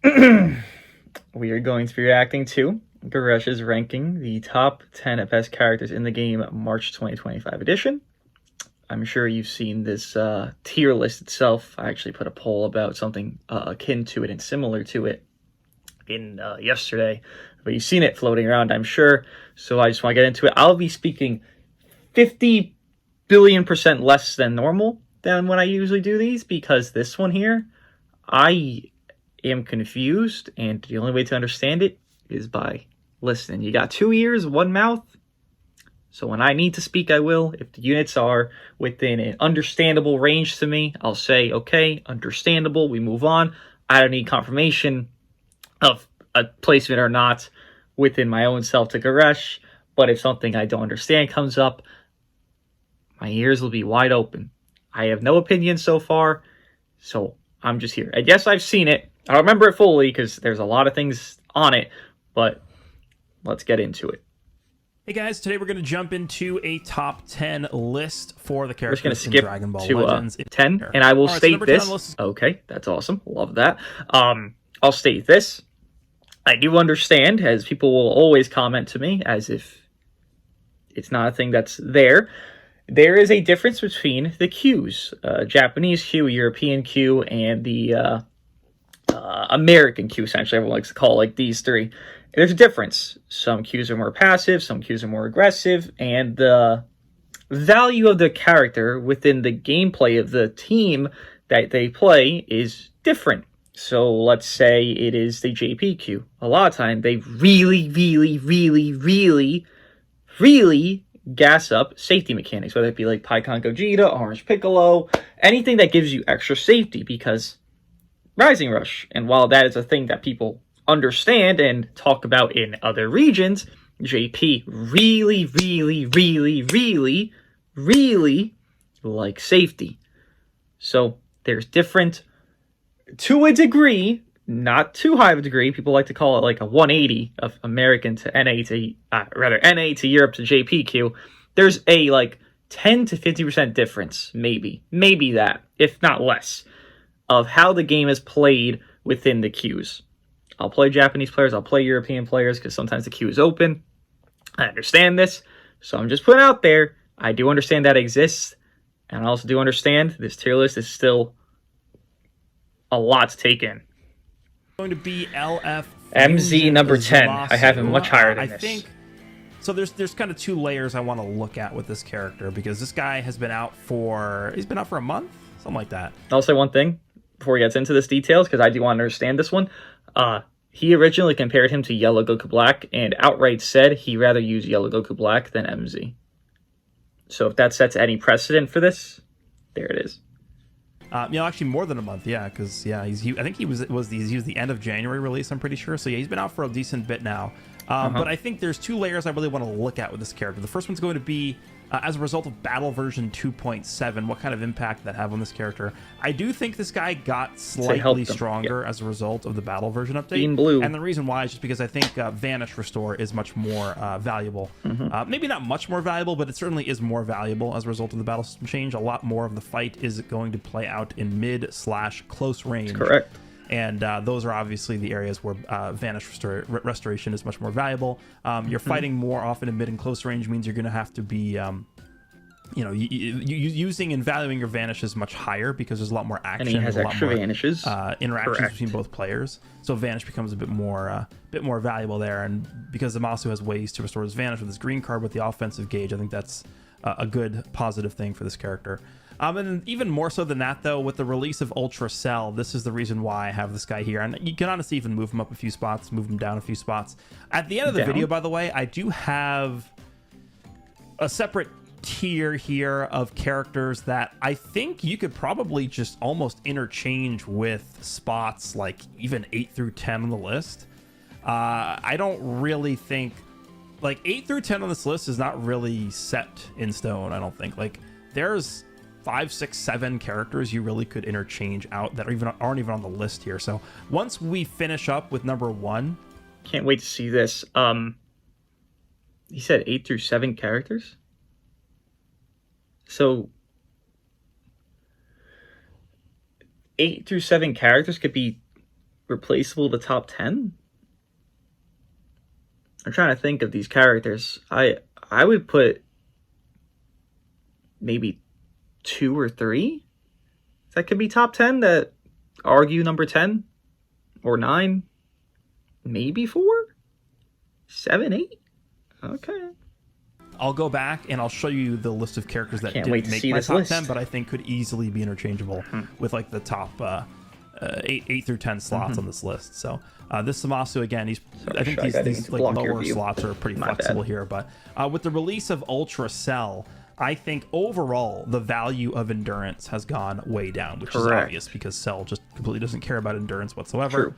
We are going to be reacting to Garesh's ranking the top 10 best characters in the game March 2025 edition. I'm sure you've seen this tier list itself. I actually put a poll about something akin to it and similar to it in yesterday, but you've seen it floating around, I'm sure. So I just want to get into it. I'll be speaking 50 billion% less than normal than when I usually do these, because this one here, I am confused, and the only way to understand it is by listening. You got 2 ears, 1 mouth. So when I need to speak, I will. If the units are within an understandable range to me, I'll say, okay, understandable, we move on. I don't need confirmation of a placement or not within my own self to Garesh. But if something I don't understand comes up, my ears will be wide open. I have no opinion so far, so I'm just here. And yes, I've seen it. I don't remember it fully because there's a lot of things on it, but let's get into it. Hey guys, today we're going to jump into a top 10 list for the characters We're just going to skip Dragon Ball to Legends. 10, and I will state so this. Okay, that's awesome. Love that. I'll state this. I do understand, as people will always comment to me, as if it's not a thing that's there. There is a difference between the queues. Japanese queue, European queue, and the American queue, essentially. Everyone likes to call it like these three. There's a difference. Some queues are more passive, some queues are more aggressive, and the value of the character within the gameplay of the team that they play is different. So let's say it is the JP queue. A lot of time they really gas up safety mechanics, whether it be like Pycon Gogeta, Orange Piccolo, anything that gives you extra safety, because Rising Rush, and while that is a thing that people understand and talk about in other regions, JP really like safety. So there's different, to a degree, not too high of a degree. People like to call it like a 180 of American to NA to NA to Europe to JPQ. There's a like 10 to 50% difference, maybe that, if not less, of how the game is played within the queues. I'll play Japanese players, I'll play European players, because sometimes the queue is open. I understand this, so I'm just putting out there, I do understand that exists, and I also do understand this tier list is still a lot to take in. Going to be LF MZ number 10. Zamasu. I have him much higher than this. I think so. There's kind of two layers I want to look at with this character, because this guy has been out for a month, something like that. I'll say one thing before he gets into this details, because I do want to understand this one. He originally compared him to Yellow Goku Black and outright said he'd rather use Yellow Goku Black than MZ. So if that sets any precedent for this, there it is. Actually more than a month, yeah, because I think he was the end of January release, I'm pretty sure. So yeah, he's been out for a decent bit now. But I think there's two layers I really want to look at with this character. The first one's going to be as a result of Battle version 2.7, what kind of impact that have on this character. I do think this guy got slightly stronger as a result of the Battle version update. Being blue. And the reason why is just because I think Vanish Restore is much more valuable. Maybe not much more valuable, but it certainly is more valuable as a result of the battle system change. A lot more of the fight is going to play out in mid/close range. That's correct. And those are obviously the areas where Vanish Restoration is much more valuable. You're fighting more often in mid and close range means you're going to have to be, using and valuing your vanishes much higher, because there's a lot more action. And he has extra vanishes. Interactions between both players. So Vanish becomes a bit more valuable there. And because Zamasu has ways to restore his Vanish with his green card with the offensive gauge, I think that's a good positive thing for this character. And even more so than that, though, with the release of Ultra Cell, this is the reason why I have this guy here. And you can honestly even move him up a few spots, move him down a few spots. At the end of the video, by the way, I do have a separate tier here of characters that I think you could probably just almost interchange with spots like even 8 through 10 on the list. I don't really think... Like, 8 through 10 on this list is not really set in stone, I don't think. Like, there's 5, 6, 7 characters you really could interchange out that aren't even on the list here. So once we finish up with number 1, can't wait to see this. He said 8 through 7 characters. So 8 through 7 characters could be replaceable to top 10? I'm trying to think of these characters. I would put maybe 2 or 3 that could be top 10 that argue number 10 or 9, maybe 4, 7, 8. Okay. I'll go back and I'll show you the list of characters that didn't make my top 10, but I think could easily be interchangeable with like the top 8 through 10 slots on this list. So this Zamasu, again, I think these like lower slots are pretty flexible here. But with the release of Ultra Cell, I think overall the value of endurance has gone way down, which is obvious because Cell just completely doesn't care about endurance whatsoever. True.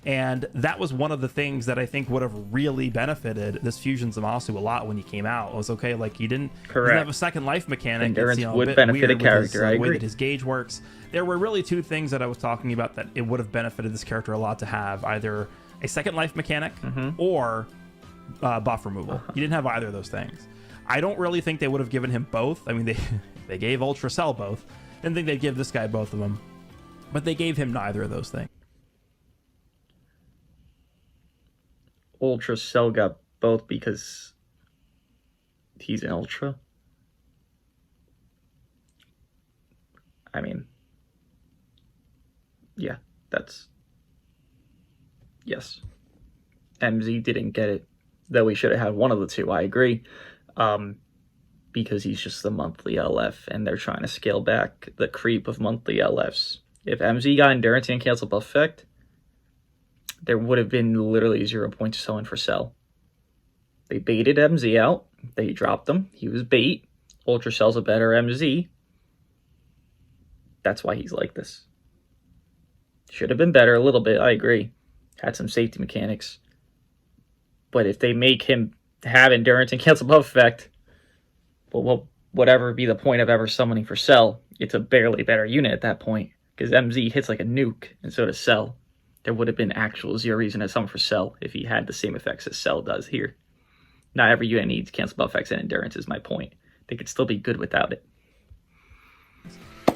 And that was one of the things that I think would have really benefited this Fusion Zamasu a lot when he came out. It was okay, like he didn't have a second life mechanic. Endurance would benefit a character. I agree. The way that his gauge works. There were really 2 things that I was talking about that it would have benefited this character a lot to have: either a second life mechanic or buff removal. He didn't have either of those things. I don't really think they would have given him both. I mean, they gave Ultra Cell both. Didn't think they'd give this guy both of them, but they gave him neither of those things. Ultra Cell got both because he's an Ultra. I mean, yeah, yes. MZ didn't get it, though he should have had one of the 2, I agree. Because he's just the monthly LF, and they're trying to scale back the creep of monthly LFs. If MZ got Endurance and Cancel Buff Effect, there would have been literally 0 points selling for Cell. They baited MZ out. They dropped him. He was bait. Ultra Cell's a better MZ. That's why he's like this. Should have been better a little bit, I agree. Had some safety mechanics. But if they make him have Endurance and Cancel Buff Effect, well, whatever be the point of ever summoning for Cell, it's a barely better unit at that point. Because MZ hits like a nuke, and so does Cell. There would have been actual 0 reason to summon for Cell if he had the same effects as Cell does here. Not every unit needs Cancel Buff Effects and Endurance is my point. They could still be good without it.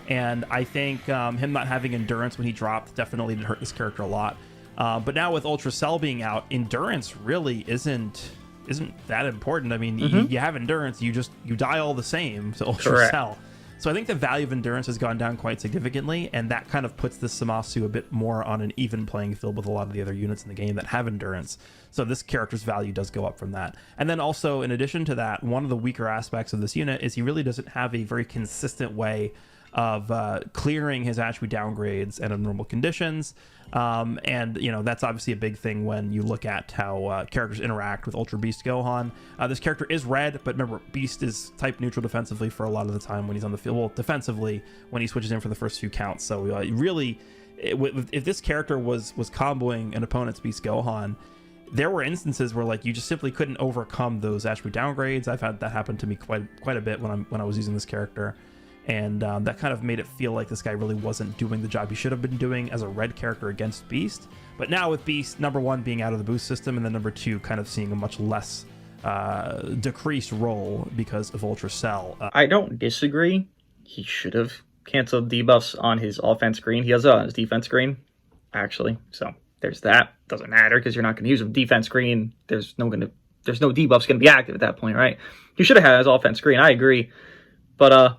And I think him not having Endurance when he dropped definitely did hurt this character a lot. But now with Ultra Cell being out, Endurance really isn't that important. I mean, you have Endurance, you die all the same to Ultra Cell. So I think the value of Endurance has gone down quite significantly, and that kind of puts this Zamasu a bit more on an even playing field with a lot of the other units in the game that have Endurance. So this character's value does go up from that. And then also, in addition to that, one of the weaker aspects of this unit is he really doesn't have a very consistent way of clearing his attribute downgrades and abnormal conditions. And that's obviously a big thing when you look at how characters interact with Ultra Beast Gohan. This character is red, but remember, Beast is type neutral defensively for a lot of the time when he's on the field. Well, defensively when he switches in for the first few counts. So really, if this character was comboing an opponent's Beast Gohan, there were instances where like you just simply couldn't overcome those attribute downgrades. I've had that happen to me quite a bit when I was using this character. And that kind of made it feel like this guy really wasn't doing the job he should have been doing as a red character against Beast. But now with Beast, number 1 being out of the boost system, and then number 2 kind of seeing a much less decreased role because of Ultra Cell. I don't disagree. He should have canceled debuffs on his offense screen. He has it on his defense screen, actually. So there's that. Doesn't matter because you're not going to use him. Defense screen, there's no debuffs going to be active at that point, right? He should have had his offense screen. I agree. But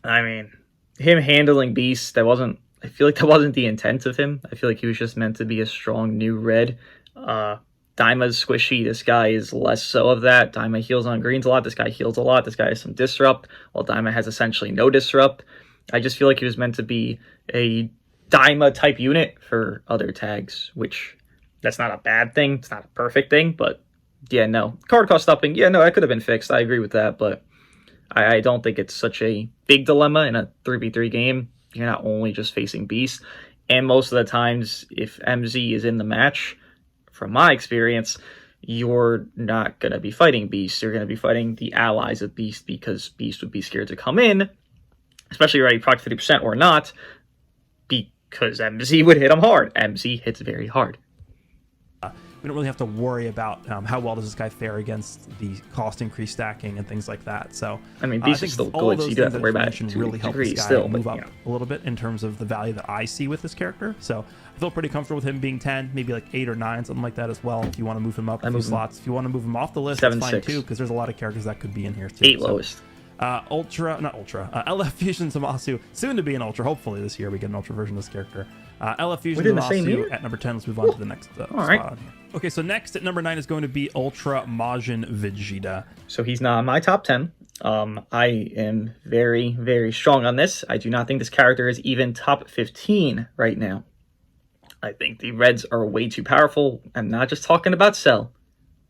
I mean, him handling Beast, I feel like that wasn't the intent of him. I feel like he was just meant to be a strong new red. Daima's squishy. This guy is less so of that. Daima heals on greens a lot. This guy heals a lot. This guy has some disrupt, while Daima has essentially no disrupt. I just feel like he was meant to be a Daima type unit for other tags, which that's not a bad thing. It's not a perfect thing, but yeah, no. Card cost upping, yeah, no, that could have been fixed. I agree with that, but I don't think it's such a big dilemma in a 3v3 game. You're not only just facing Beast. And most of the times, if MZ is in the match, from my experience, you're not going to be fighting Beast. You're going to be fighting the allies of Beast because Beast would be scared to come in, especially already proc 50% or not, because MZ would hit him hard. MZ hits very hard. we don't really have to worry about how well does this guy fare against the cost increase stacking and things like that. So I mean, I Beast think is still all of good, so those you don't have things to worry that about you it mentioned to really a help degree this guy still, move but, up you know. a little bit in terms of the value that I see with this character. So I feel pretty comfortable with him being 10, maybe like 8 or 9, something like that as well. If you want to move him up a few slots, if you want to move him off the list, that's fine 7-6. too, because there's a lot of characters that could be in here too. 8 lowest. LF Fusion Zamasu, soon to be an Ultra. Hopefully this year we get an Ultra version of this character. LF Fusion Within the same Zamasu year? at number 10. Let's move on to the next spot right. on here. Okay, so next at number 9 is going to be Ultra Majin Vegeta. So he's not in my top 10. I am very, very strong on this. I do not think this character is even top 15 right now. I think the Reds are way too powerful. I'm not just talking about Cell.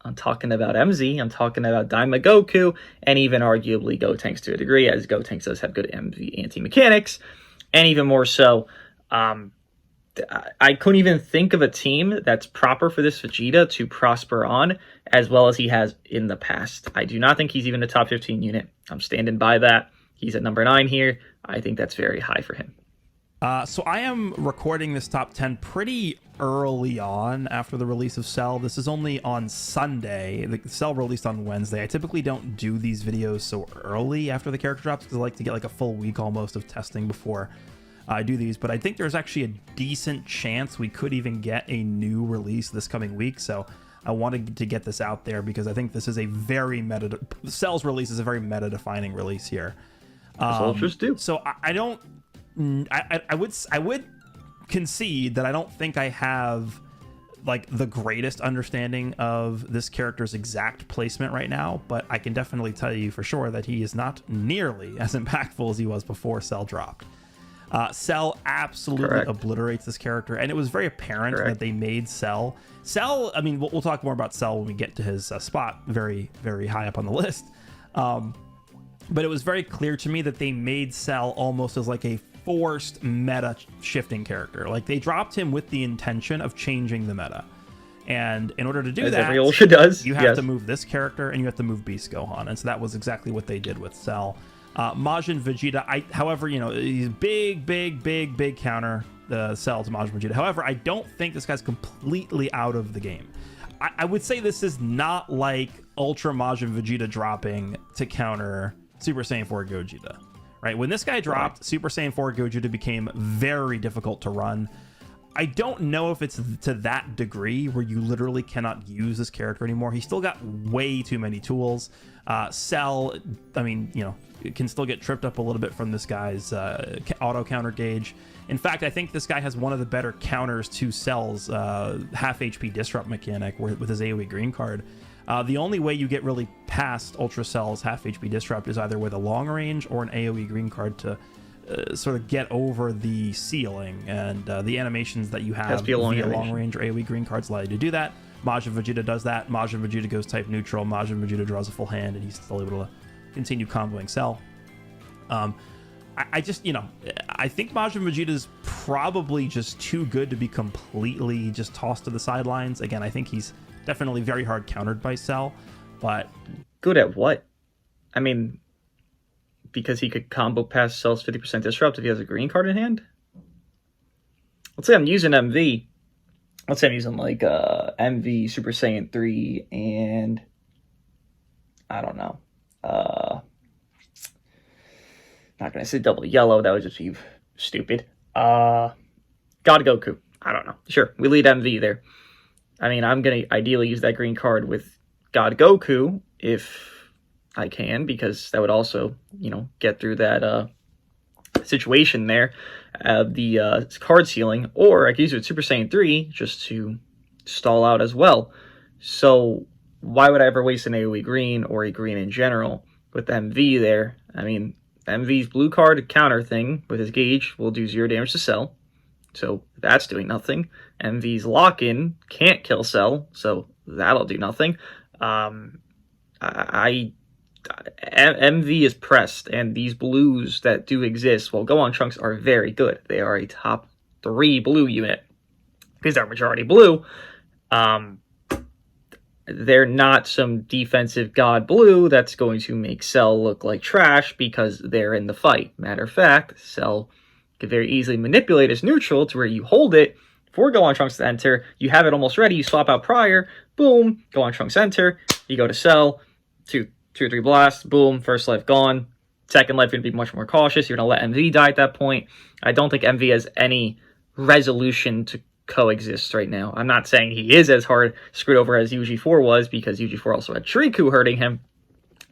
I'm talking about MZ, I'm talking about Daima Goku, and even arguably Gotenks to a degree, as Gotenks does have good MV anti-mechanics, and even more so, I couldn't even think of a team that's proper for this Vegeta to prosper on as well as he has in the past. I do not think he's even a top 15 unit. I'm standing by that. He's at number 9 here. I think that's very high for him. So I am recording this top 10 pretty early on after the release of Cell. This is only on Sunday. The Cell released on Wednesday. I typically don't do these videos so early after the character drops because I like to get like a full week almost of testing before I do these. But I think there's actually a decent chance we could even get a new release this coming week. So I wanted to get this out there because I think this is a very meta... Cell's release is a very meta-defining release here. Ultras do. So I don't... I would concede that I don't think I have like the greatest understanding of this character's exact placement right now, but I can definitely tell you for sure that he is not nearly as impactful as he was before Cell dropped. Cell absolutely obliterates this character, and it was very apparent that they made Cell. I mean, we'll talk more about Cell when we get to his spot very, very high up on the list. But it was very clear to me that they made Cell almost as like a forced meta shifting character. Like they dropped him with the intention of changing the meta. And in order to do that, every Ultra does, you have to move this character and you have to move Beast Gohan. And so that was exactly what they did with Cell. Majin Vegeta, however, you know, he's big counter the Cell to Majin Vegeta. However, I don't think this guy's completely out of the game. I would say this is not like Ultra Majin Vegeta dropping to counter Super Saiyan 4 Gogeta. Right? When this guy dropped, Super Saiyan 4 Gogeta became very difficult to run. I don't know if it's to that degree where you literally cannot use this character anymore. He's still got way too many tools. Cell, I mean, you know, can still get tripped up a little bit from this guy's auto counter gauge. In fact, I think this guy has one of the better counters to Cell's half HP disrupt mechanic with his AoE green card. The only way you get really past Ultra Cell's half HP disrupt is either with a long range or an AoE green card to sort of get over the ceiling, and the animations that you have via long range or AoE green cards allow you to do that. Majin Vegeta does that. Majin Vegeta goes type neutral. Majin Vegeta draws a full hand, and he's still able to continue comboing Cell. I just, you know, I think Majin Vegeta is probably just too good to be completely just tossed to the sidelines. Again, I think he's definitely very hard countered by Cell, but... Good at what? I mean, because he could combo past Cell's 50% disrupt if he has a green card in hand? Let's say I'm using MV. Let's say I'm using, like, MV, Super Saiyan 3, and... I don't know. Not gonna say double yellow, that would just be stupid. God Goku. I don't know. Sure, we lead MV there. I mean, I'm going to ideally use that green card with God Goku if I can, because that would also, you know, get through that situation there, the card ceiling, or I could use it with Super Saiyan 3 just to stall out as well. So why would I ever waste an AoE green or a green in general with MV there? I mean, MV's blue card counter thing with his gauge will do 0 damage to Cell. So that's doing nothing. MV's lock-in can't kill Cell, so that'll do nothing. MV is pressed, and these blues that do exist, well, Gohan Trunks are very good. They are a top 3 blue unit because they're majority blue. They're not some defensive god blue that's going to make Cell look like trash because they're in the fight. Matter of fact, Cell could very easily manipulate his neutral to where you hold it for Gohan Trunks to enter. You have it almost ready. You swap out prior. Boom. Gohan Trunks enter. You go to Cell. Two or three blasts. Boom. First life gone. Second life, you're going to be much more cautious. You're going to let MV die at that point. I don't think MV has any resolution to coexist right now. I'm not saying he is as hard screwed over as UG4 was, because UG4 also had Shriku hurting him.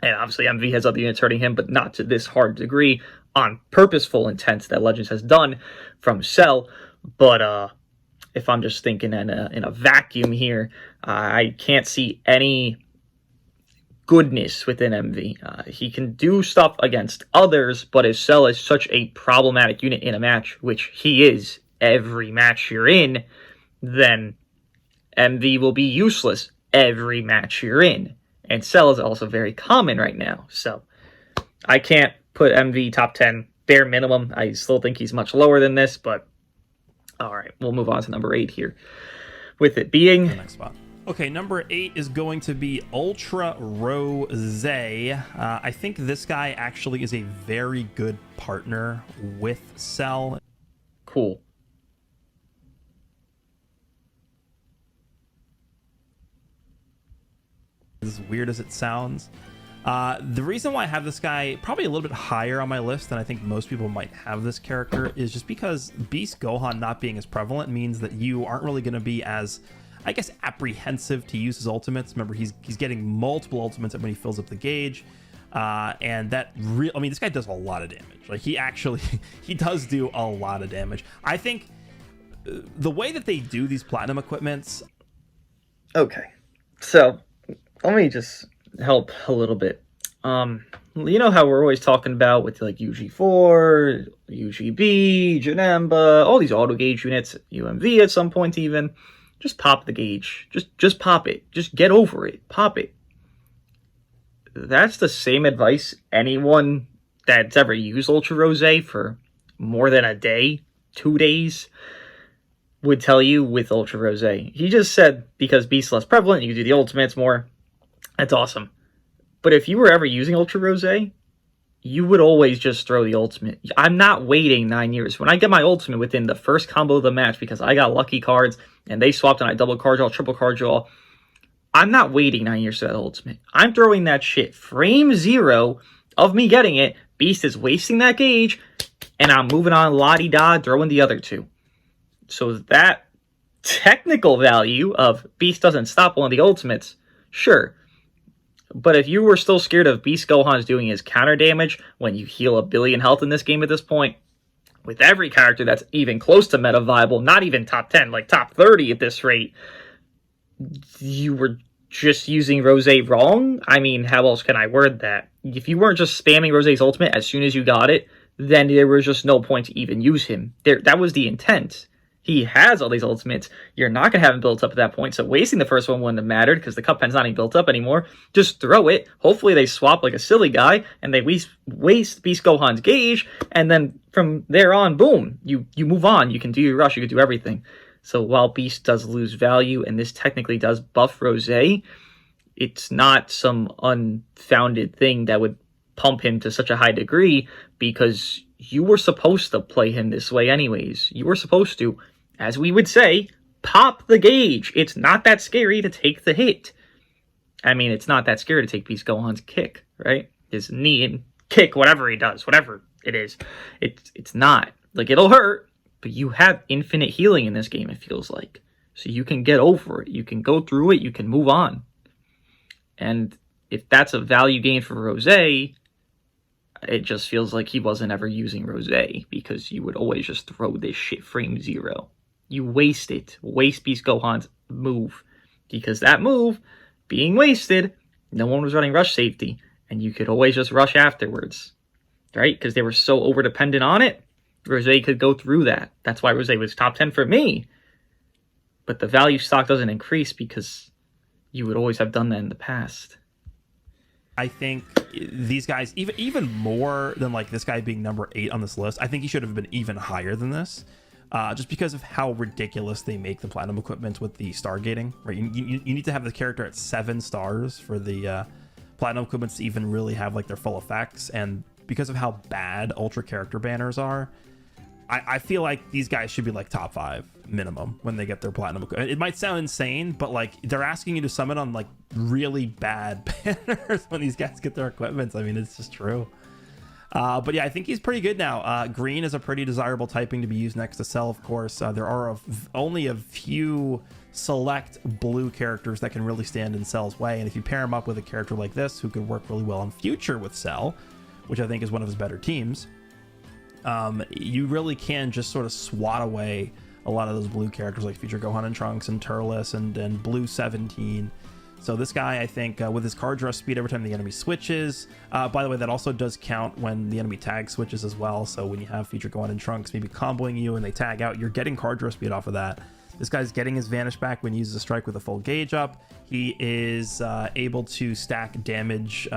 And obviously MV has other units hurting him, but not to this hard degree on purposeful intent that Legends has done from Cell. But if I'm just thinking in a vacuum here, I can't see any goodness within MV. He can do stuff against others, but if Cell is such a problematic unit in a match, which he is every match you're in, then MV will be useless every match you're in. And Cell is also very common right now. So I can't put MV top 10 bare minimum. I still think he's much lower than this, but all right, we'll move on to number 8 here. With it being the next spot. Okay, number 8 is going to be Ultra Rosé. I think this guy actually is a very good partner with Cell. Cool. As weird as it sounds. The reason why I have this guy probably a little bit higher on my list than I think most people might have this character is just because Beast Gohan not being as prevalent means that you aren't really going to be as, I guess, apprehensive to use his ultimates. Remember, he's getting multiple ultimates when he fills up the gauge. And that I mean, this guy does a lot of damage. Like, he actually, he does do a lot of damage. I think the way that they do these platinum equipments. Okay, so let me just help a little bit. You know how we're always talking about with like UG4, UGB, Janemba, all these auto gauge units, UMV at some point even. Just pop the gauge. Just pop it. Just get over it. Pop it. That's the same advice anyone that's ever used Ultra Rosé for more than a day, 2 days, would tell you with Ultra Rosé. He just said because Beast's less prevalent, you can do the ultimates more. That's awesome. But if you were ever using Ultra Rosé, you would always just throw the ultimate. I'm not waiting 9 years. When I get my ultimate within the first combo of the match because I got lucky cards and they swapped and I double card draw, triple card draw, I'm not waiting 9 years for that ultimate. I'm throwing that shit. Frame 0 of me getting it. Beast is wasting that gauge, and I'm moving on la-di-da, throwing the other two. So that technical value of Beast doesn't stop one of the ultimates, sure. But if you were still scared of Beast Gohan's doing his counter damage when you heal 1 billion health in this game at this point, with every character that's even close to meta viable, not even top 10, like top 30 at this rate, you were just using Rosé wrong? I mean, how else can I word that? If you weren't just spamming Rosé's ultimate as soon as you got it, then there was just no point to even use him. That was the intent. He has all these ultimates. You're not going to have him built up at that point, so wasting the first one wouldn't have mattered because the cup pen's not even built up anymore. Just throw it. Hopefully they swap like a silly guy, and they waste Beast Gohan's gauge, and then from there on, boom, you move on. You can do your rush. You can do everything. So while Beast does lose value, and this technically does buff Rosé, it's not some unfounded thing that would pump him to such a high degree because you were supposed to play him this way anyways. You were supposed to, as we would say, pop the gauge. It's not that scary to take the hit. I mean, it's not that scary to take Beast Gohan's kick, right? His knee and kick, whatever he does, whatever it is. It's not. Like, it'll hurt, but you have infinite healing in this game, it feels like. So you can get over it. You can go through it. You can move on. And if that's a value gain for Rosé, it just feels like he wasn't ever using Rosé because you would always just throw this shit frame 0. You waste it. Waste Beast Gohan's move. Because that move, being wasted, no one was running rush safety, and you could always just rush afterwards. Right? Because they were so over-dependent on it, Rosé could go through that. That's why Rosé was top 10 for me. But the value stock doesn't increase because you would always have done that in the past. I think these guys, even more than like this guy being number 8 on this list, I think he should have been even higher than this, just because of how ridiculous they make the platinum equipment with the stargating. Right, you need to have the character at 7 stars for the platinum equipments to even really have like their full effects, and because of how bad ultra character banners are, I feel like these guys should be like top 5 minimum when they get their platinum. It might sound insane, but like they're asking you to summon on like really bad banners when these guys get their equipments. I mean, it's just true. But yeah, I think he's pretty good now. Green is a pretty desirable typing to be used next to Cell, of course. There are only a few select blue characters that can really stand in Cell's way, and if you pair him up with a character like this who could work really well in future with Cell, which I think is one of his better teams, you really can just sort of swat away a lot of those blue characters like future Gohan and Trunks and Turles and Blue 17. So this guy, I think, with his card draw speed every time the enemy switches, by the way, that also does count when the enemy tag switches as well. So when you have future Gohan and Trunks maybe comboing you and they tag out, you're getting card draw speed off of that. This guy's getting his Vanish back when he uses a strike with a full gauge up. He is able to stack damage,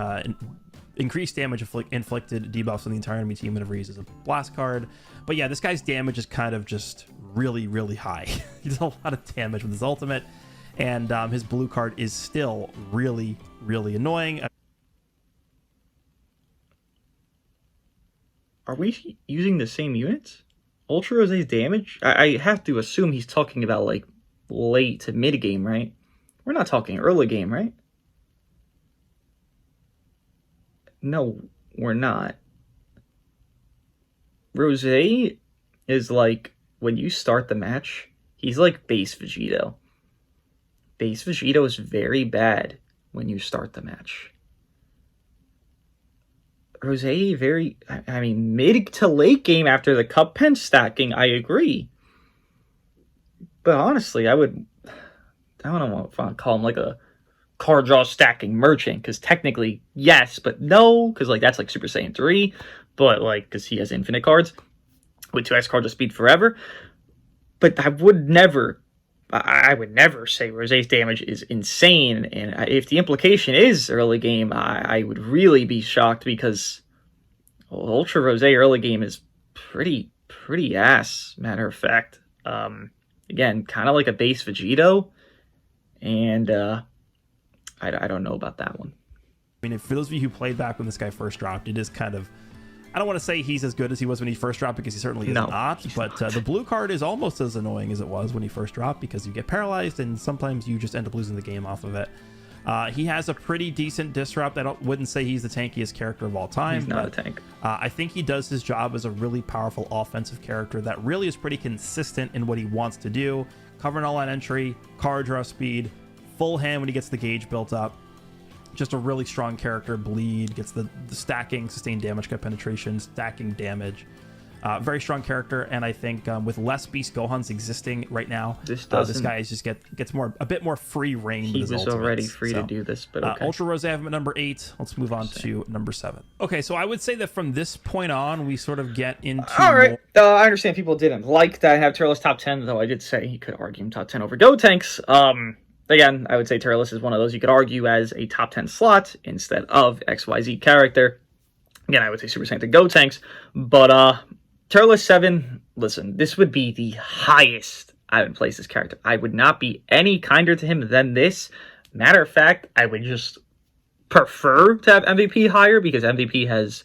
increased damage inflicted debuffs on the entire enemy team whenever he uses a blast card. But yeah, this guy's damage is kind of just really, really high. He does a lot of damage with his ultimate. And his blue card is still really, really annoying. Are we using the same units? Ultra Rosé's damage? I have to assume he's talking about like late to mid game, right? We're not talking early game, right? No, we're not. Rosé is like, when you start the match, he's like base Vegeta. Base Vegeta is very bad when you start the match. Rosé, I mean, mid to late game after the cup pen stacking, I agree. But honestly, I don't know if I want to call him like a card draw stacking merchant, because technically, yes, but no, because like that's like Super Saiyan 3, but like, because he has infinite cards with 2x card draw speed forever. But I would never say Rosé's damage is insane, and if the implication is early game, I would really be shocked, because Ultra Rosé early game is pretty ass, matter of fact. Again, kind of like a base Vegito, and I don't know about that one. I mean, for those of you who played back when this guy first dropped, it is kind of, I don't want to say he's as good as he was when he first dropped, because he certainly is not, but the blue card is almost as annoying as it was when he first dropped, because you get paralyzed and sometimes you just end up losing the game off of it. He has a pretty decent disrupt. Wouldn't say he's the tankiest character of all time. He's not a tank. I think he does his job as a really powerful offensive character that really is pretty consistent in what he wants to do. Covering all on entry, card draw speed, full hand when he gets the gauge built up. Just a really strong character. Bleed, gets the stacking, sustained damage, cut penetration, stacking damage. Very strong character, and I think with less Beast Gohans existing right now, this guy is just gets a bit more free reign. He was already free to do this, but okay. Ultra Rosé, I have him at number 8. Let's move on to number 7. Okay, so I would say that from this point on, we sort of get into. All right, I understand people didn't like that I have Turles top 10, though I did say he could argue him top 10 over Gotenks. Again, I would say Turles is one of those you could argue as a top 10 slot instead of XYZ character. Again, I would say Super Saiyan Gotenks, but Turles 7, listen, this would be the highest I would place this character. I would not be any kinder to him than this. Matter of fact, I would just prefer to have MVP higher, because MVP has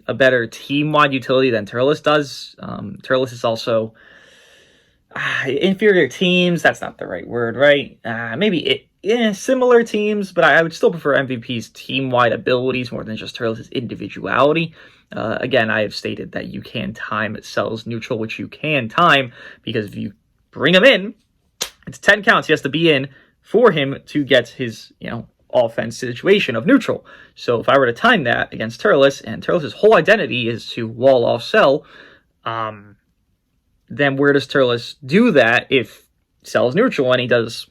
a better team-wide utility than Turles does. Turles is also inferior teams. That's not the right word, right? Similar teams, but I would still prefer MVP's team-wide abilities more than just Turles' individuality. Again, I have stated that you can time Cell's neutral, which you can time, because if you bring him in, it's 10 counts he has to be in for him to get his, offense situation of neutral. So if I were to time that against Turles, and Turles' whole identity is to wall off Cell, then where does Turles do that if Cell's neutral and he does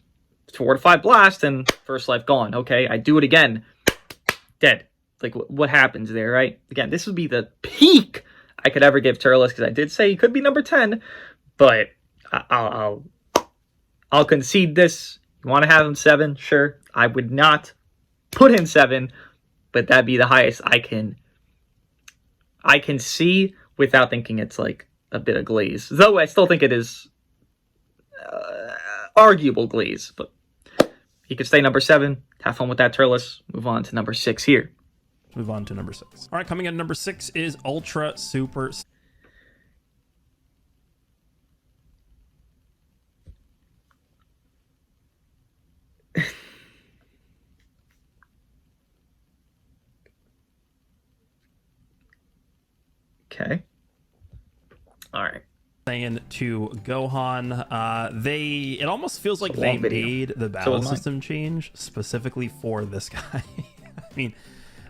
4 to 5 blasts and first life gone? Okay, I do it again. Dead. Like, what happens there, right? Again, this would be the peak I could ever give Turles, because I did say he could be number 10, but I'll concede this. You want to have him 7? Sure. I would not put him 7, but that'd be the highest I can see without thinking it's like a bit of glaze. Though I still think it is arguable glaze, but he could stay number 7. Have fun with that, Turles. Move on to number 6 here. Move on to number 6. All right, coming in number 6 is Ultra Super. Okay. All right. Saying to Gohan, it almost feels like they made the battle system change specifically for this guy. I mean,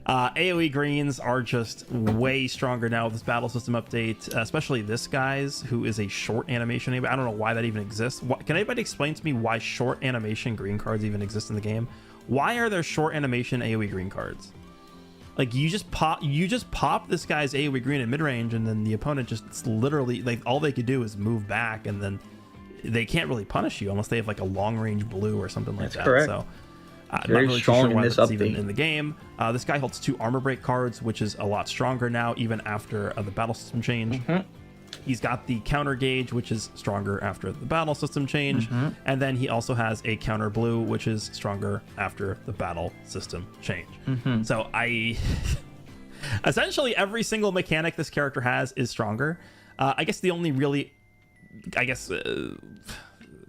AoE greens are just way stronger now with this battle system update, especially this guy's, who is a short animation. I don't know why that even exists. Can anybody explain to me why short animation green cards even exist in the game? Why are there short animation AoE green cards? Like, you just pop this guy's AoE green in mid-range, and then the opponent just literally, like, all they could do is move back, and then they can't really punish you unless they have like a long-range blue or something like that. Correct. So not really strong in this update. Even in the game. This guy holds 2 armor break cards, which is a lot stronger now, even after the battle system change. He's got the counter gauge, which is stronger after the battle system change. And then he also has a counter blue, which is stronger after the battle system change. So essentially every single mechanic this character has is stronger. I guess the only really,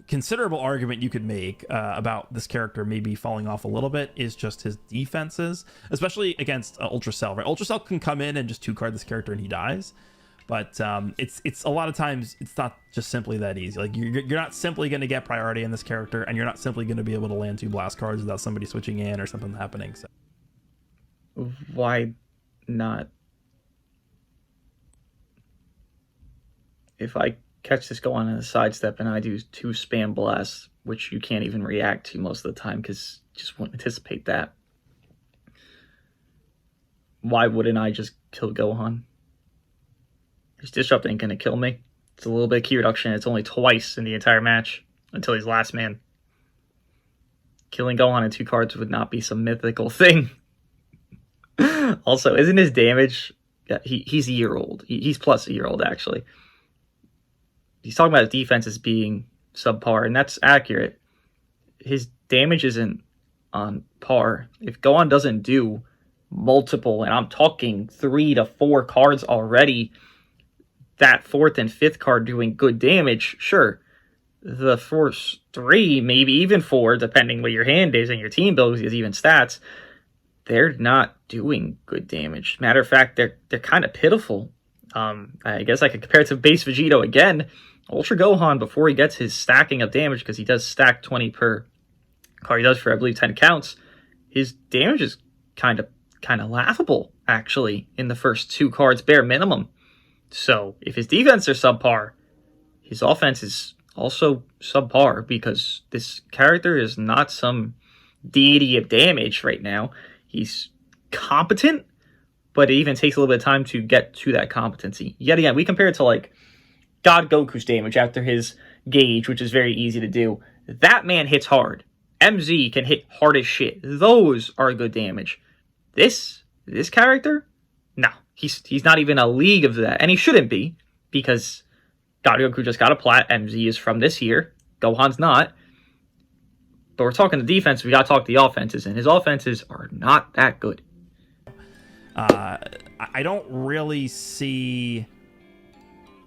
considerable argument you could make about this character maybe falling off a little bit is just his defenses, especially against Ultra Cell, right? Ultra Cell can come in and just 2-card this character and he dies. But it's a lot of times it's not just simply that easy. Like, you're not simply going to get priority in this character, and you're not simply going to be able to land 2 blast cards without somebody switching in or something happening. So why not? If I catch this Gohan in a sidestep and I do 2 spam blasts, which you can't even react to most of the time because you just won't anticipate that, why wouldn't I just kill Gohan? His disrupt ain't gonna kill me. It's a little bit of key reduction. It's only twice in the entire match until he's last man. Killing Gohan in 2 cards would not be some mythical thing. Also, isn't his damage... Yeah, he's a year old. He's plus a year old, actually. He's talking about his defense as being subpar, and that's accurate. His damage isn't on par. If Gohan doesn't do multiple, and I'm talking 3 to 4 cards already, that 4th and 5th card doing good damage, sure. The first 3, maybe even 4, depending what your hand is and your team builds is even stats, they're not doing good damage. Matter of fact, they're kind of pitiful. I guess I could compare it to base Vegeta again. Ultra Gohan, before he gets his stacking of damage, because he does stack 20 per card, he does for, I believe, 10 counts, his damage is kind of laughable, actually, in the first 2 cards, bare minimum. So, if his defense are subpar, his offense is also subpar, because this character is not some deity of damage right now. He's competent, but it even takes a little bit of time to get to that competency. Yet again, we compare it to, like, God Goku's damage after his gauge, which is very easy to do. That man hits hard. MZ can hit hard as shit. Those are good damage. This character? No. He's not even a league of that, and he shouldn't be, because God Goku just got a plat. MZ is from this year. Gohan's not. But we're talking the defense. We got to talk the offenses, and his offenses are not that good. I don't really see,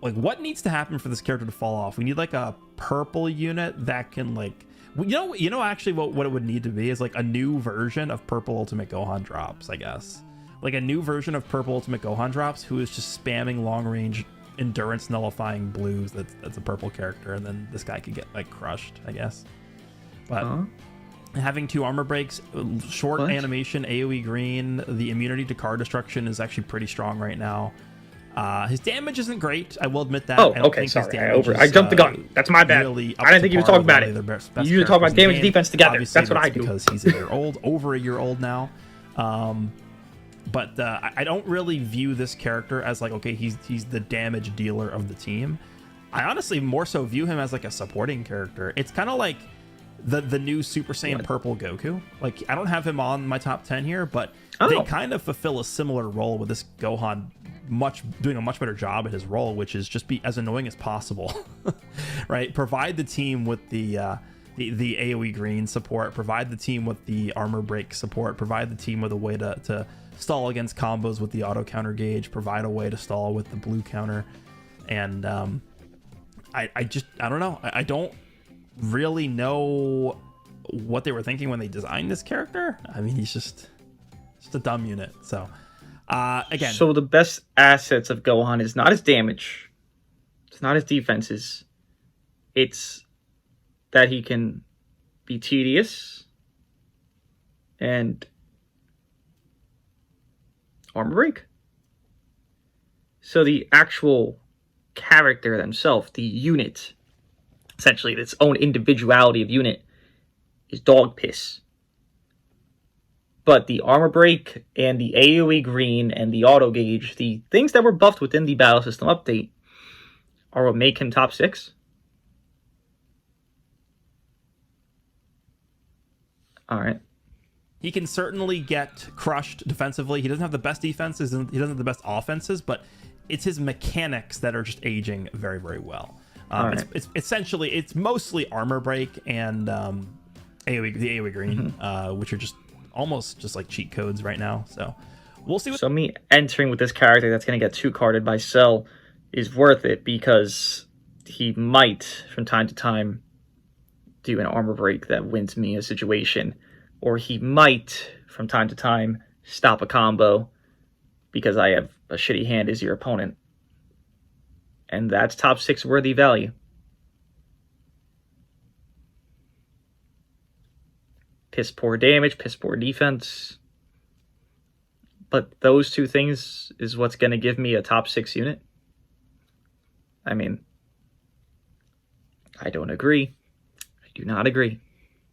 like, what needs to happen for this character to fall off. We need like a purple unit that can, like, you know actually what it would need to be is like a new version of Purple Ultimate Gohan drops, I guess. Like a new version of Purple Ultimate Gohan drops who is just spamming long-range endurance nullifying blues. That's a purple character, and then this guy could get like crushed, I guess. But having 2 armor breaks, short animation, AoE green, the immunity to card destruction is actually pretty strong right now. His damage isn't great, I will admit that. Oh, okay, sorry. I jumped the gun. That's my bad. Really I didn't think you were talking about it. You usually talk about damage and defense together. Obviously, that's what I do. Because he's a year old, over a year old now. But I don't really view this character as like, okay, he's the damage dealer of the team. I honestly more so view him as like a supporting character. It's kind of like the new Super Saiyan Purple Goku. Like, I don't have him on my top 10 here, but they kind of fulfill a similar role with this Gohan doing a much better job at his role, which is just be as annoying as possible. Right? Provide the team with the AoE green support, provide the team with the armor break support, provide the team with a way to stall against combos with the auto counter gauge, provide a way to stall with the blue counter. And I don't know. I don't really know what they were thinking when they designed this character. I mean, he's just a dumb unit. So Again, So the best assets of Gohan is not his damage, it's not his defenses, it's that he can be tedious and armor break. So the actual character themselves, the unit, essentially its own individuality of unit, is dog piss. But the armor break and the AoE green and the auto gauge, the things that were buffed within the battle system update, are what make him top 6. All right. he can certainly get crushed defensively. He doesn't have the best defenses and he doesn't have the best offenses, but it's his mechanics that are just aging very, very well. Right. It's essentially, it's mostly armor break and AoE, the AoE green, which are just almost just like cheat codes right now. So we'll see. So me entering with this character that's going to get 2-carded by Cell is worth it because he might, from time to time, do an armor break that wins me a situation. Or he might, from time to time, stop a combo because I have a shitty hand as your opponent. And that's top 6 worthy value. Piss poor damage, piss poor defense. But those two things is what's going to give me a top 6 unit. I mean, I don't agree. I do not agree.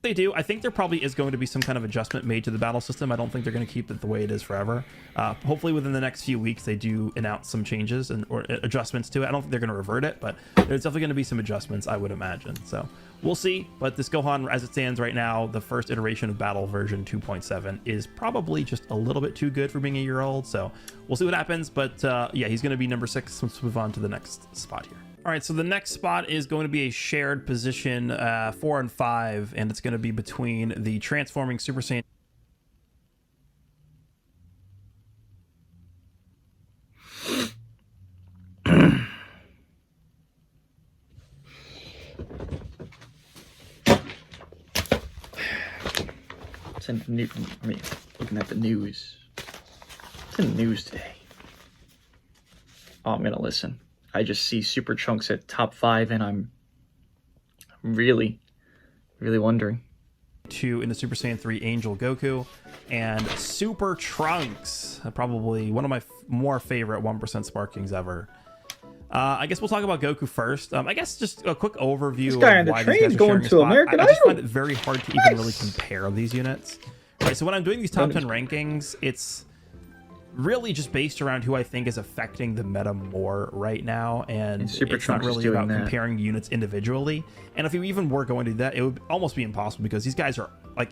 They do. I think there probably is going to be some kind of adjustment made to the battle system. I don't think they're going to keep it the way it is forever. Hopefully within the next few weeks they do announce some changes or adjustments to it. I don't think they're going to revert it, but there's definitely going to be some adjustments, I would imagine. So we'll see. But this Gohan, as it stands right now, the first iteration of battle version 2.7 is probably just a little bit too good for being a year old. So we'll see what happens. But yeah, he's going to be number 6. Let's move on to the next spot here. All right, so the next spot is going to be a shared position, 4 and 5, and it's going to be between the transforming Super Saiyan. It's in the news. I mean, looking at the news. What's in the news today? Oh, I'm gonna listen. I just see Super Trunks at top 5, and I'm really, really wondering. 2 in the Super Saiyan 3 Angel Goku, and Super Trunks, probably one of my more favorite 1% Sparkings ever. I guess we'll talk about Goku first. I guess just a quick overview This guy of on the why these train's guys are going sharing a to spot. American I just Idol. find it very hard to even really compare these units. Right, so when I'm doing these top 10 rankings, it's really just based around who I think is affecting the meta more right now, and Super it's not Trunks is really doing about that. comparing units individually. And if you even were going to do that, it would almost be impossible because these guys are like,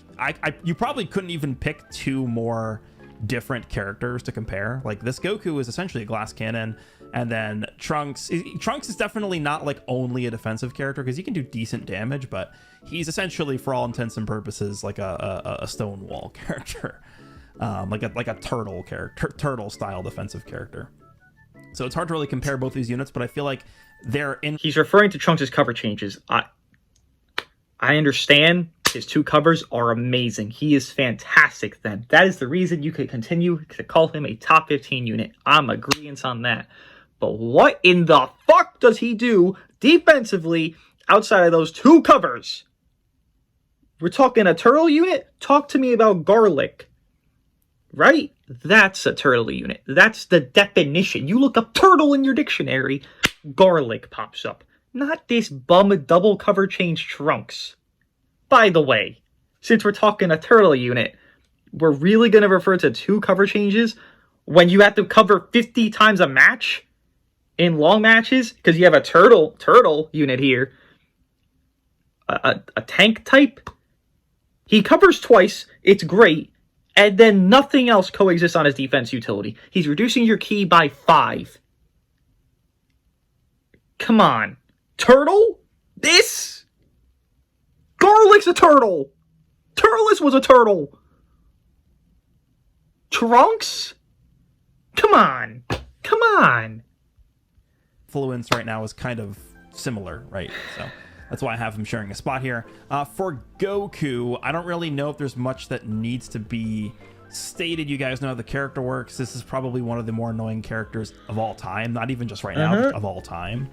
you probably couldn't even pick 2 more different characters to compare. Like this Goku is essentially a glass cannon, and then Trunks is definitely not like only a defensive character because he can do decent damage, but he's essentially, for all intents and purposes, like a Stonewall character. Like a turtle character, turtle style defensive character. So it's hard to really compare both these units, but I feel like they're in. He's referring to Trunks' cover changes. I understand his 2 covers are amazing. He is fantastic then. That is the reason you could continue to call him a top 15 unit. I'm agreeing on that. But what in the fuck does he do defensively outside of those 2 covers? We're talking a turtle unit? Talk to me about garlic. Right? That's a turtle unit. That's the definition. You look up turtle in your dictionary, garlic pops up. Not this bum double cover change Trunks. By the way, since we're talking a turtle unit, we're really going to refer to 2 cover changes when you have to cover 50 times a match in long matches because you have a turtle unit here. A tank type. He covers twice. It's great. And then nothing else coexists on his defense utility. He's reducing your ki by 5. Come on. Turtle? This? Garlic's a turtle. Turles was a turtle. Trunks? Come on. Come on. Influence right now is kind of similar, right? So that's why I have him sharing a spot here. For Goku, I don't really know if there's much that needs to be stated, you guys know how the character works. This is probably one of the more annoying characters of all time. Not even just right now, but of all time.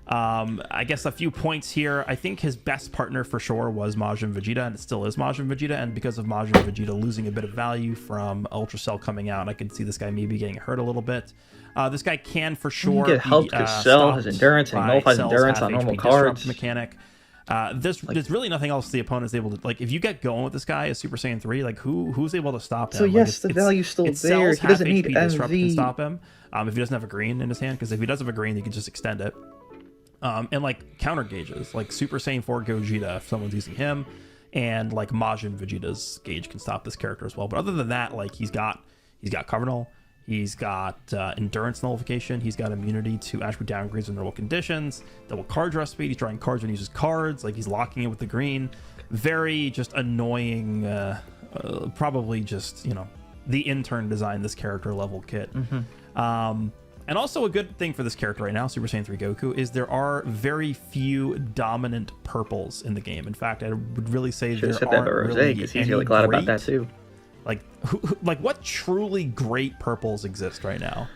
I guess a few points here. I think his best partner for sure was Majin Vegeta, and it still is Majin Vegeta. And because of Majin Vegeta losing a bit of value from Ultra Cell coming out, I can see this guy maybe getting hurt a little bit. This guy can for sure get help because Cell has endurance and nullifies endurance on normal cards. Mechanic. There's really nothing else the opponent's able to, like, if you get going with this guy as Super Saiyan 3, like who's able to stop him? So yes, like, the value's still there. He doesn't need Disrupt MV. can stop him if he doesn't have a green in his hand, because if he does have a green, you can just extend it. And like counter gauges, like Super Saiyan 4 Gogeta, if someone's using him, and like Majin Vegeta's gauge can stop this character as well. But other than that, like he's got Carbonal, he's got endurance nullification, he's got immunity to attribute downgrades in normal conditions, double card draw speed, he's drawing cards when he uses cards, like he's locking it with the green. Very just annoying, probably just, you know, the intern designed this character level kit. And also a good thing for this character right now, Super Saiyan 3 Goku, is there are very few dominant purples in the game. In fact, I would really say there aren't really because he's really glad about that too. Like what truly great purples exist right now?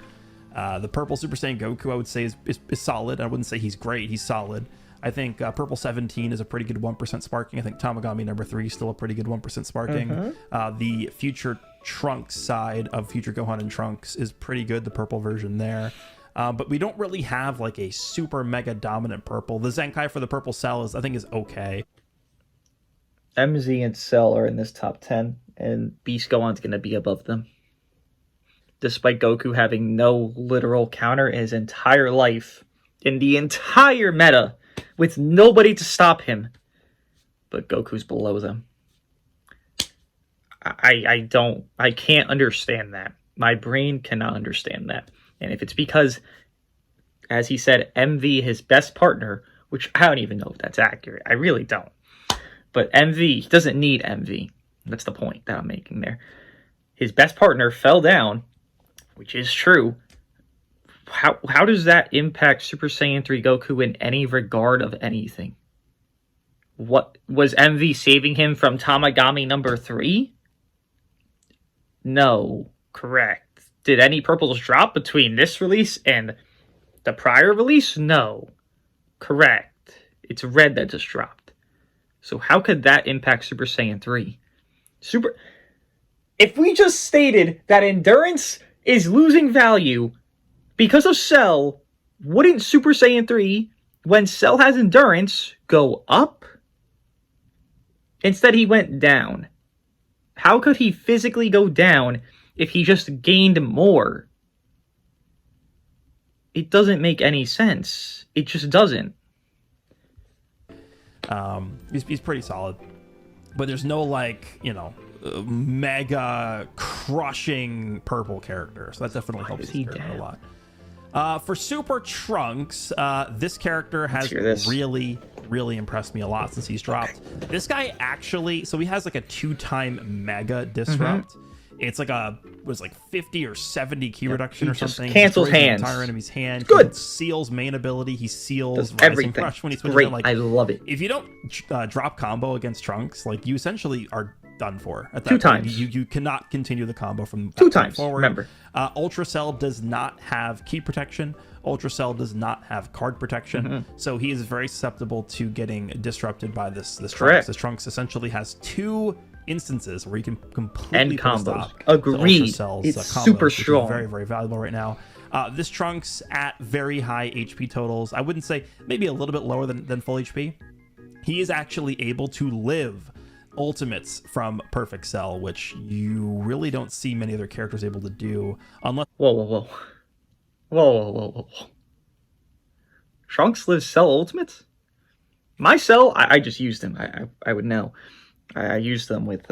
The purple Super Saiyan Goku, I would say, is solid. I wouldn't say he's great. He's solid. I think purple 17 is a pretty good 1% sparking. I think Tamagami number 3 is still a pretty good 1% sparking. The future Trunks side of future Gohan and Trunks is pretty good, the purple version there. But we don't really have like a super mega dominant purple. The Zenkai for the purple Cell I think is okay. MZ and Cell are in this top 10, and Beast Gohan's going to be above them. Despite Goku having no literal counter in his entire life, in the entire meta, with nobody to stop him, but Goku's below them. I can't understand that. My brain cannot understand that. And if it's because, as he said, MV, his best partner, which I don't even know if that's accurate. I really don't. But MV, he doesn't need MV. That's the point that I'm making there. His best partner fell down, which is true. How does that impact Super Saiyan 3 Goku in any regard of anything? What was MV saving him from Tamagami number 3? No, correct. Did any purples drop between this release and the prior release? No, correct. It's red that just dropped. So how could that impact Super Saiyan 3? If we just stated that endurance is losing value because of Cell, wouldn't Super Saiyan 3, when Cell has endurance, go up? Instead, he went down. How could he physically go down if he just gained more? It doesn't make any sense. It just doesn't. He's pretty solid. But there's no, like, you know, mega crushing purple character. So that definitely helps this character a lot. For Super Trunks, this character has really impressed me a lot since he's dropped. This guy actually, so he has like a 2-time mega disrupt. It's like a 50 or 70 key reduction or something. Cancels hands. Entire enemy's hand. Good. He seals main ability. He seals Does everything. Rising Crush when he switches. Great. In. Like, I love it. If you don't drop combo against Trunks, like you essentially are done for at that 2 point. times. You cannot continue the combo from 2 times forward. Remember, Ultra Cell does not have key protection. Ultra Cell does not have card protection, so he is very susceptible to getting disrupted by this Trunks. This Trunks essentially has 2 instances where you can completely end put a combos. stop Agreed. Cell's, it's combos, super which is strong. very, very valuable right now. This Trunks at very high HP totals. I wouldn't say, maybe a little bit lower than full HP. He is actually able to live ultimates from Perfect Cell, which you really don't see many other characters able to do unless... Whoa. Trunks lives Cell ultimates? My Cell, I just used them. I would know. I used them with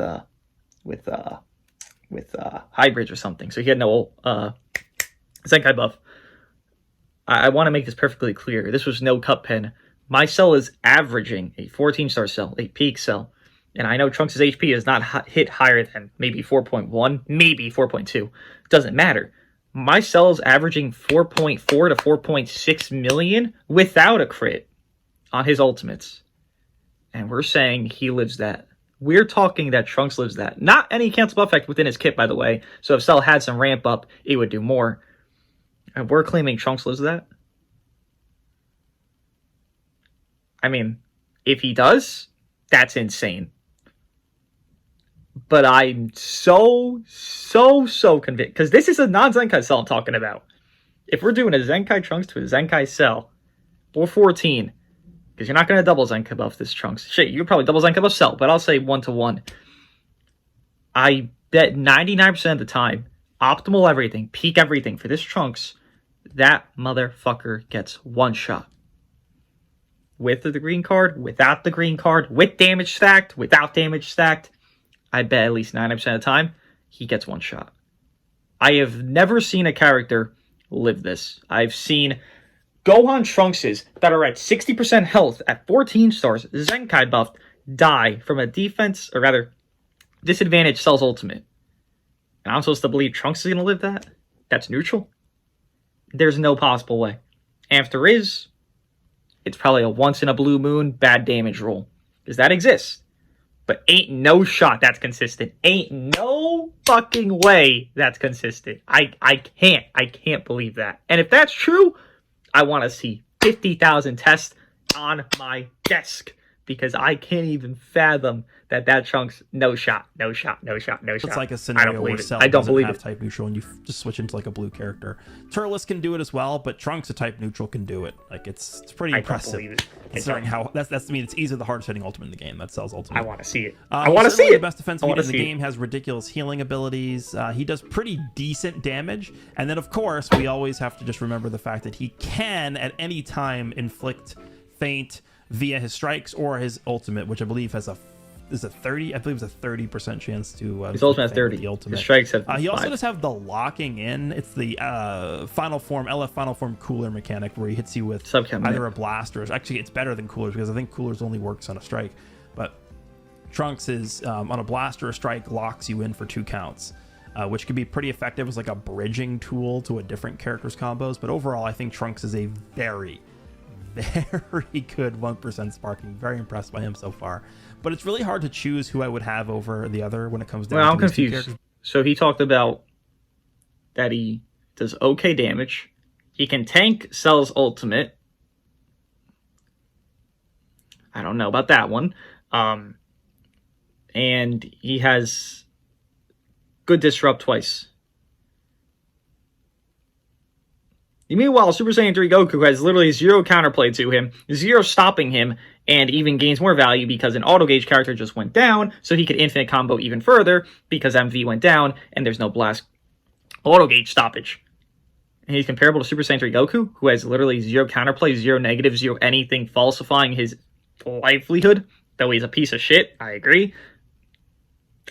hybrids or something. So he had no Zenkai buff. I want to make this perfectly clear. This was no cup pen. My Cell is averaging a 14-star Cell, a peak Cell. And I know Trunks' HP is not hit higher than maybe 4.1, maybe 4.2. Doesn't matter. My Cell is averaging 4.4 to 4.6 million without a crit on his ultimates. And we're saying he lives that. We're talking that Trunks lives that. Not any cancel buff effect within his kit, by the way. So if Cell had some ramp up, it would do more. And we're claiming Trunks lives that? I mean, if he does, that's insane. But I'm so convinced. Because this is a non-Zenkai Cell I'm talking about. If we're doing a Zenkai Trunks to a Zenkai Cell, or 14, because you're not going to double Zenkai buff this Trunks. Shit, you could probably double Zenkai buff Cell, but I'll say 1-to-1. I bet 99% of the time, optimal everything, peak everything for this Trunks, that motherfucker gets one shot. With the green card, without the green card, with damage stacked, without damage stacked, I bet at least 90% of the time, he gets one shot. I have never seen a character live this. I've seen Gohan Trunkses that are at 60% health at 14 stars, Zenkai buffed, die from a defense, or rather, disadvantage Cell's ultimate. And I'm supposed to believe Trunks is going to live that? That's neutral? There's no possible way. And if there is, it's probably a once in a blue moon bad damage roll. Because that exists. But ain't no shot that's consistent. Ain't no fucking way that's consistent. I can't believe that. And if that's true, I want to see 50,000 tests on my desk. Because I can't even fathom that Trunks, no shot. It's like a scenario where Cell doesn't have type neutral and you just switch into like a blue character. Turles can do it as well, but Trunks, a type neutral, can do it. Like it's pretty impressive. Considering how that's I mean, it's easily the hardest hitting ultimate in the game. That Cell's ultimate. I want to see it. I want to see it. The best defense in the game, has ridiculous healing abilities. He does pretty decent damage, and then of course we always have to just remember the fact that he can at any time inflict feint via his strikes or his ultimate, which I believe has a 30% chance to his ultimate has 30. The ultimate. His strikes have he also 5. does have the locking in. It's the final form LF final form cooler mechanic where he hits you with either a blast or actually it's better than coolers because I think coolers only works on a strike, but Trunks is on a blast or a strike locks you in for 2 counts. Which could be pretty effective as like a bridging tool to a different character's combos, but overall I think Trunks is a very good 1% sparking. Very impressed by him so far. But it's really hard to choose who I would have over the other when it comes down to I'm confused. So he talked about that he does okay damage. He can tank Cell's ultimate. I don't know about that one. And he has good disrupt twice. Meanwhile, Super Saiyan 3 Goku has literally 0 counterplay to him, 0 stopping him, and even gains more value because an auto gauge character just went down, so he could infinite combo even further because MV went down and there's no blast auto gauge stoppage. And he's comparable to Super Saiyan 3 Goku, who has literally 0 counterplay, 0 negative, 0 anything, falsifying his livelihood, though he's a piece of shit, I agree.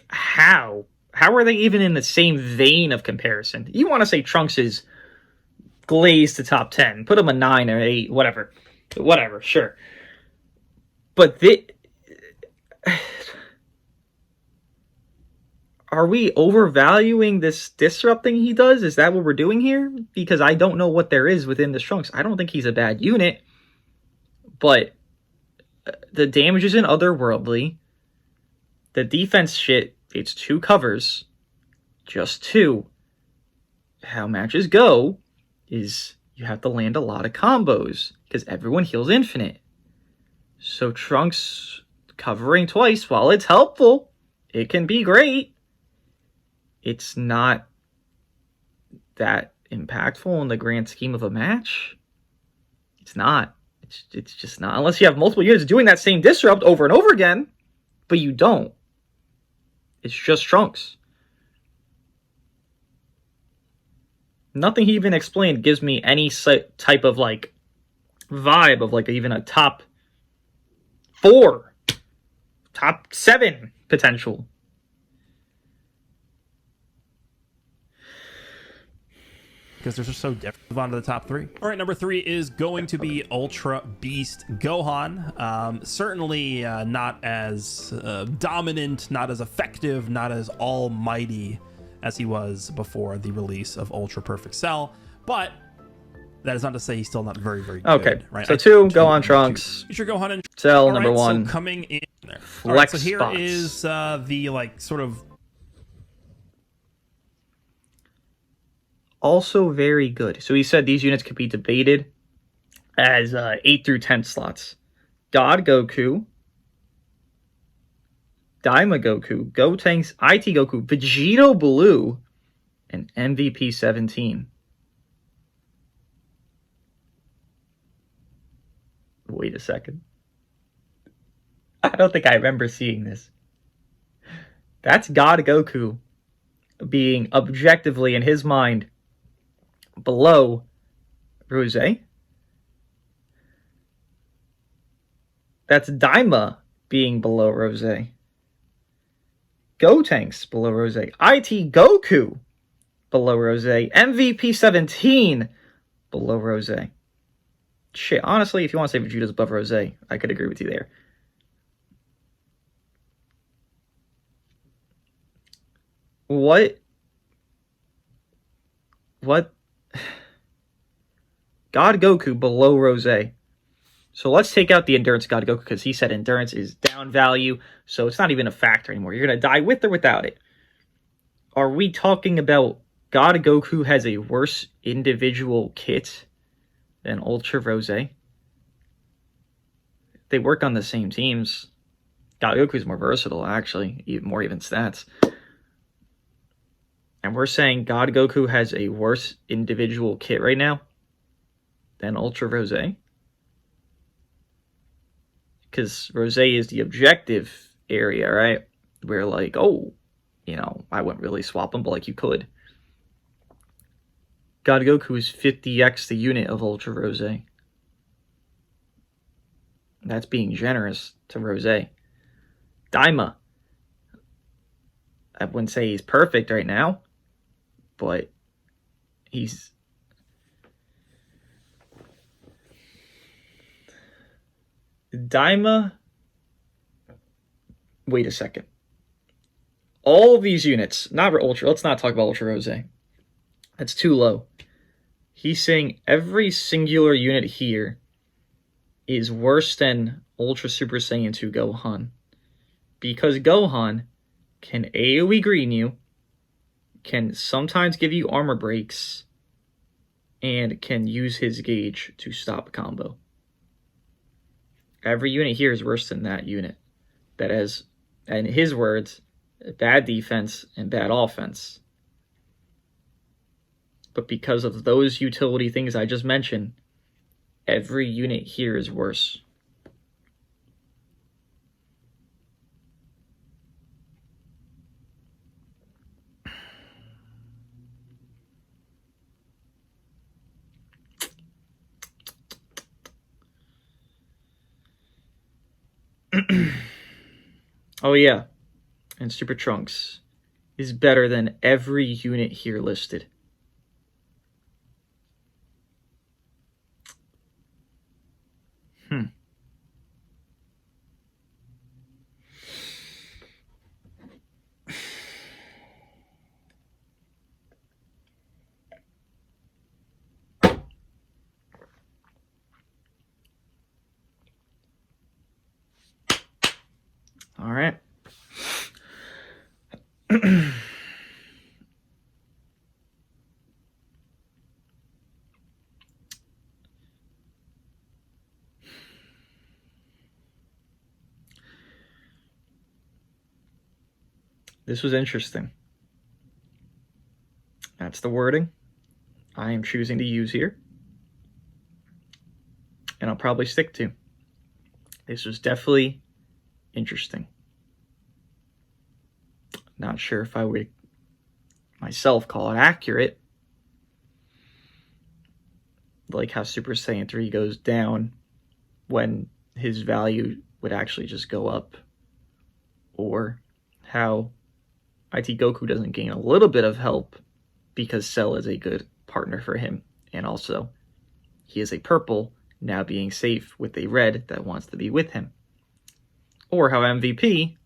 How? How are they even in the same vein of comparison? You want to say Trunks is glazed to top 10. Put him a 9 or 8, whatever. Whatever, sure. But are we overvaluing this disrupting he does? Is that what we're doing here? Because I don't know what there is within this Trunks. I don't think he's a bad unit. But the damage isn't otherworldly. The defense shit, it's 2 covers. Just 2. How matches go is you have to land a lot of combos because everyone heals infinite. So Trunks covering twice, while it's helpful, it can be great. It's not that impactful in the grand scheme of a match. It's not. It's just not. Unless you have multiple units doing that same disrupt over and over again, but you don't. It's just Trunks. Nothing he even explained gives me any type of like vibe of like even a top 4, top 7 potential. Because they're just so different. Move on to the top 3. All right, number 3 is going to be Ultra Beast Gohan. Certainly not as dominant, not as effective, not as almighty as he was before the release of Ultra Perfect Cell, but that is not to say he's still not very, very good. Okay, right? so 2, Gohan Trunks. Future Gohan and Cell, right, number 1. So coming in There. Flex All right, so here spots. is the like sort of also very good. So he said these units could be debated as 8 through 10 slots. God Goku, Daima Goku, Gotenks, IT Goku, Vegeta Blue, and MVP 17. Wait a second. I don't think I remember seeing this. That's God Goku being objectively, in his mind, below Rosé. That's Daima being below Rosé. Gotenks below Rosé. IT Goku below Rosé. MVP 17 below Rosé. Shit, honestly, if you want to say Vegeta's above Rosé, I could agree with you there. What? God Goku below Rosé. So let's take out the endurance God Goku because he said endurance is down value, so it's not even a factor anymore. You're going to die with or without it. Are we talking about God Goku has a worse individual kit than Ultra Rosé? They work on the same teams. God Goku's more versatile, actually, more even stats. And we're saying God Goku has a worse individual kit right now than Ultra Rosé? Because Rosé is the objective area, right? Where like, oh, you know, I wouldn't really swap them, but like you could. God Goku is 50x the unit of Ultra Rosé. That's being generous to Rosé. Daima, I wouldn't say he's perfect right now, but he's... Daima... Wait a second. All of these units, not Ultra, let's not talk about Ultra Rosé. That's too low. He's saying every singular unit here is worse than Ultra Super Saiyan 2 Gohan. Because Gohan can AoE green you, can sometimes give you armor breaks, and can use his gauge to stop a combo. Every unit here is worse than that unit. That has, in his words, bad defense and bad offense. But because of those utility things I just mentioned, every unit here is worse. Oh yeah, and Super Trunks is better than every unit here listed. All right. This was interesting. That's the wording I am choosing to use here. And I'll probably stick to. This was definitely interesting. Not sure if I would myself call it accurate. Like how Super Saiyan 3 goes down when his value would actually just go up. Or how IT Goku doesn't gain a little bit of help because Cell is a good partner for him. And also, he is a purple, now being safe with a red that wants to be with him. Or how MVP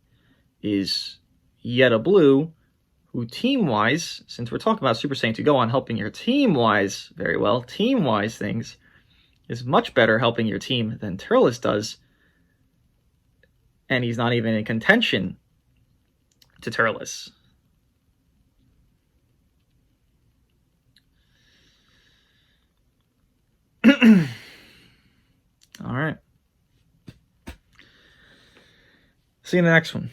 is yet a blue, who team-wise, since we're talking about Super Saiyan 2 Gohan helping your team-wise very well, team-wise things, is much better helping your team than Turles does. and he's not even in contention to Turles. All right. See you in the next one.